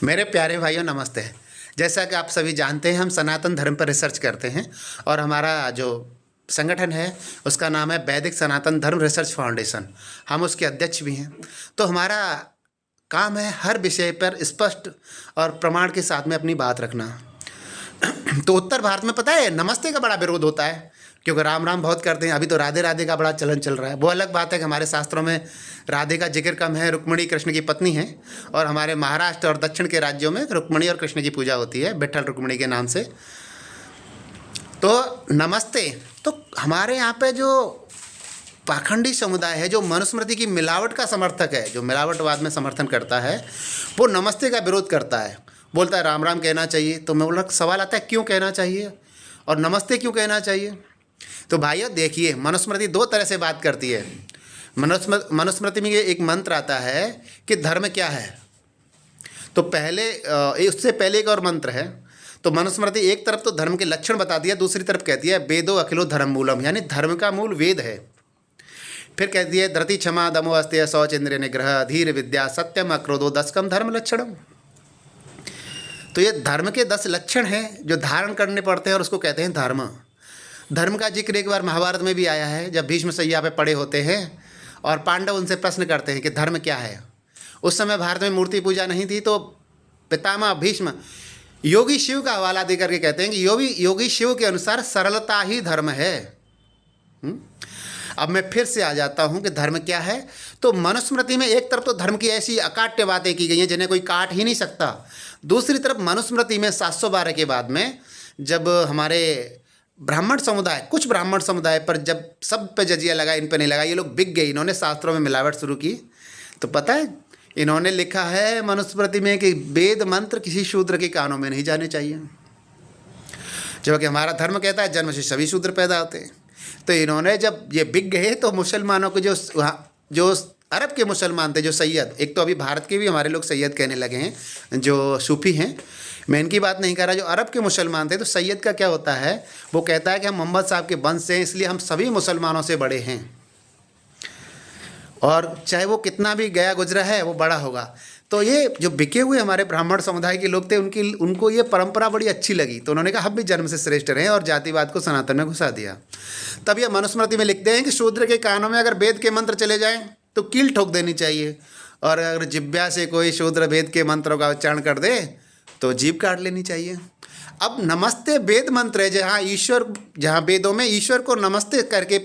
मेरे प्यारे भाइयों नमस्ते। जैसा कि आप सभी जानते हैं हम सनातन धर्म पर रिसर्च करते हैं और हमारा जो संगठन है उसका नाम है वैदिक सनातन धर्म रिसर्च फाउंडेशन। हम उसके अध्यक्ष भी हैं। तो हमारा काम है हर विषय पर स्पष्ट और प्रमाण के साथ में अपनी बात रखना। तो उत्तर भारत में पता है नमस्ते का बड़ा विरोध होता है, क्योंकि राम राम बहुत करते हैं। अभी तो राधे राधे का बड़ा चलन चल रहा है। वो अलग बात है कि हमारे शास्त्रों में राधे का जिक्र कम है, रुक्मिणी कृष्ण की पत्नी है। और हमारे महाराष्ट्र और दक्षिण के राज्यों में रुक्मिणी और कृष्ण की पूजा होती है विट्ठल रुक्मिणी के नाम से। तो नमस्ते, तो हमारे यहाँ पे जो पाखंडी समुदाय है, जो मनुस्मृति की मिलावट का समर्थक है, जो मिलावटवाद में समर्थन करता है, वो नमस्ते का विरोध करता है। बोलता है राम राम कहना चाहिए। तो मैं बोला सवाल आता है क्यों कहना चाहिए और नमस्ते क्यों कहना चाहिए। तो भाइयों देखिए, मनुस्मृति दो तरह से बात करती है। मनुस्मृति में एक मंत्र आता है कि धर्म क्या है। तो पहले उससे पहले एक और मंत्र है। तो मनुस्मृति एक तरफ तो धर्म के लक्षण बता दिया, दूसरी तरफ कहती है वेदो अखिलो धर्म मूलम, यानी धर्म का मूल वेद है। फिर कहती है धृति क्षमा दमो अस्तेय शौच इंद्रिय निग्रह धीर विद्या सत्यम अक्रोधो दशकम धर्म लक्षणम। तो ये धर्म के 10 लक्षण हैं जो धारण करने पड़ते हैं और उसको कहते हैं धर्म। धर्म का जिक्र एक बार महाभारत में भी आया है, जब भीष्म शैया पे पड़े होते हैं और पांडव उनसे प्रश्न करते हैं कि धर्म क्या है। उस समय भारत में मूर्ति पूजा नहीं थी, तो पितामह भीष्म योगी शिव का हवाला दे करके कहते हैं कि योगी शिव के अनुसार सरलता ही धर्म है। अब मैं फिर से आ जाता हूँ कि धर्म क्या है। तो मनुस्मृति में एक तरफ तो धर्म की ऐसी अकाट्य बातें की गई हैं जिन्हें कोई काट ही नहीं सकता। दूसरी तरफ मनुस्मृति में 712 के बाद में जब हमारे ब्राह्मण समुदाय, कुछ ब्राह्मण समुदाय पर जब सब पे जजिया लगा, इन पे नहीं लगा, ये लोग बिक गए, इन्होंने शास्त्रों में मिलावट शुरू की। तो पता है इन्होंने लिखा है मनुस्मृति में कि वेद मंत्र किसी शूद्र के कानों में नहीं जाने चाहिए, जबकि हमारा धर्म कहता है जन्म से सभी शूद्र पैदा होते हैं। तो इन्होंने जब ये बिक गए तो मुसलमानों के जो अरब के मुसलमान थे, जो सैयद, एक तो अभी भारत के भी हमारे लोग सैयद कहने लगे हैं जो सूफी हैं, मैं इनकी बात नहीं कर रहा, जो अरब के मुसलमान थे। तो सैयद का क्या होता है, वो कहता है कि हम मोहम्मद साहब के वंश से हैं, इसलिए हम सभी मुसलमानों से बड़े हैं और चाहे वो कितना भी गया गुजरा है वो बड़ा होगा। तो ये जो बिके हुए हमारे ब्राह्मण समुदाय के लोग थे, उनको ये परंपरा बड़ी अच्छी लगी। तो उन्होंने कहा हम भी जन्म से श्रेष्ठ रहे और जातिवाद को सनातन में घुसा दिया। तब ये मनुस्मृति में लिखते हैं कि शूद्र के कानों में अगर वेद के मंत्र चले जाएं तो कील ठोक देनी चाहिए, और अगर जिब्या से कोई शूद्र वेद के मंत्रों का उच्चारण कर दे तो जीभ काट लेनी चाहिए। अब नमस्ते वेद मंत्र है, जहाँ वेदों में ईश्वर को नमस्ते करके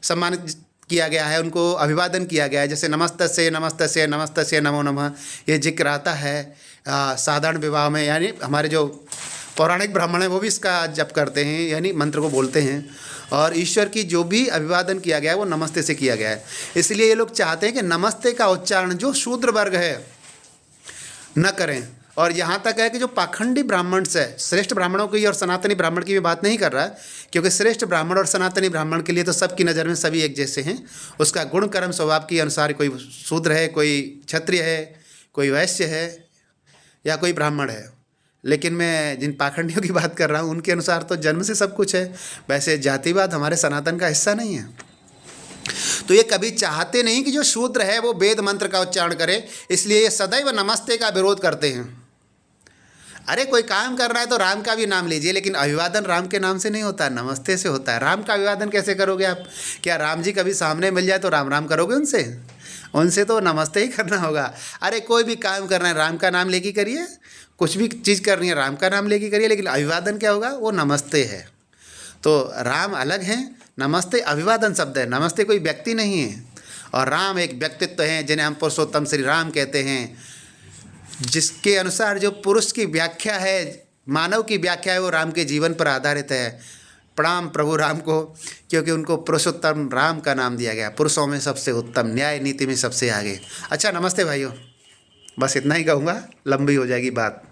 सम्मानित किया गया है, उनको अभिवादन किया गया है। जैसे नमस्तस्य नमस्तस्य नमस्तस्य नमो नमः ये जिक्र आता है साधारण विवाह में, यानी हमारे जो पौराणिक ब्राह्मण हैं वो भी इसका जप करते हैं, यानी मंत्र को बोलते हैं। और ईश्वर की जो भी अभिवादन किया गया है वो नमस्ते से किया गया है। इसलिए ये लोग चाहते हैं कि नमस्ते का उच्चारण जो शूद्र वर्ग है न करें। और यहाँ तक है कि जो पाखंडी ब्राह्मण से, श्रेष्ठ ब्राह्मणों की और सनातनी ब्राह्मण की भी बात नहीं कर रहा है, क्योंकि श्रेष्ठ ब्राह्मण और सनातनी ब्राह्मण के लिए तो सबकी नज़र में सभी एक जैसे हैं। उसका गुण कर्म स्वभाव के अनुसार कोई शूद्र है, कोई क्षत्रिय है, कोई वैश्य है या कोई ब्राह्मण है। लेकिन मैं जिन पाखंडियों की बात कर रहा हूँ उनके अनुसार तो जन्म से सब कुछ है। वैसे जातिवाद हमारे सनातन का हिस्सा नहीं है। तो ये कभी चाहते नहीं कि जो शूद्र है वो वेद मंत्र का उच्चारण करे, इसलिए ये सदैव नमस्ते का विरोध करते हैं। अरे कोई काम कर रहा है तो राम का भी नाम लीजिए, लेकिन अभिवादन राम के नाम से नहीं होता, नमस्ते से होता है। राम का अभिवादन कैसे करोगे आप? क्या राम जी कभी सामने मिल जाए तो राम राम करोगे उनसे? उनसे तो नमस्ते ही करना होगा। अरे कोई भी काम करना है राम का नाम लेके करिए, कुछ भी चीज़ करनी है राम का नाम लेके करिए, लेकिन अभिवादन क्या होगा? वो नमस्ते है। तो राम अलग हैं, नमस्ते अभिवादन शब्द है, नमस्ते कोई व्यक्ति नहीं है। और राम एक व्यक्तित्व हैं जिन्हें हम पुरुषोत्तम श्री राम कहते हैं, जिसके अनुसार जो पुरुष की व्याख्या है, मानव की व्याख्या है, वो राम के जीवन पर आधारित है। प्रणाम प्रभु राम को, क्योंकि उनको पुरुषोत्तम राम का नाम दिया गया, पुरुषों में सबसे उत्तम, न्याय नीति में सबसे आगे। अच्छा नमस्ते भाइयों, बस इतना ही कहूँगा, लंबी हो जाएगी बात।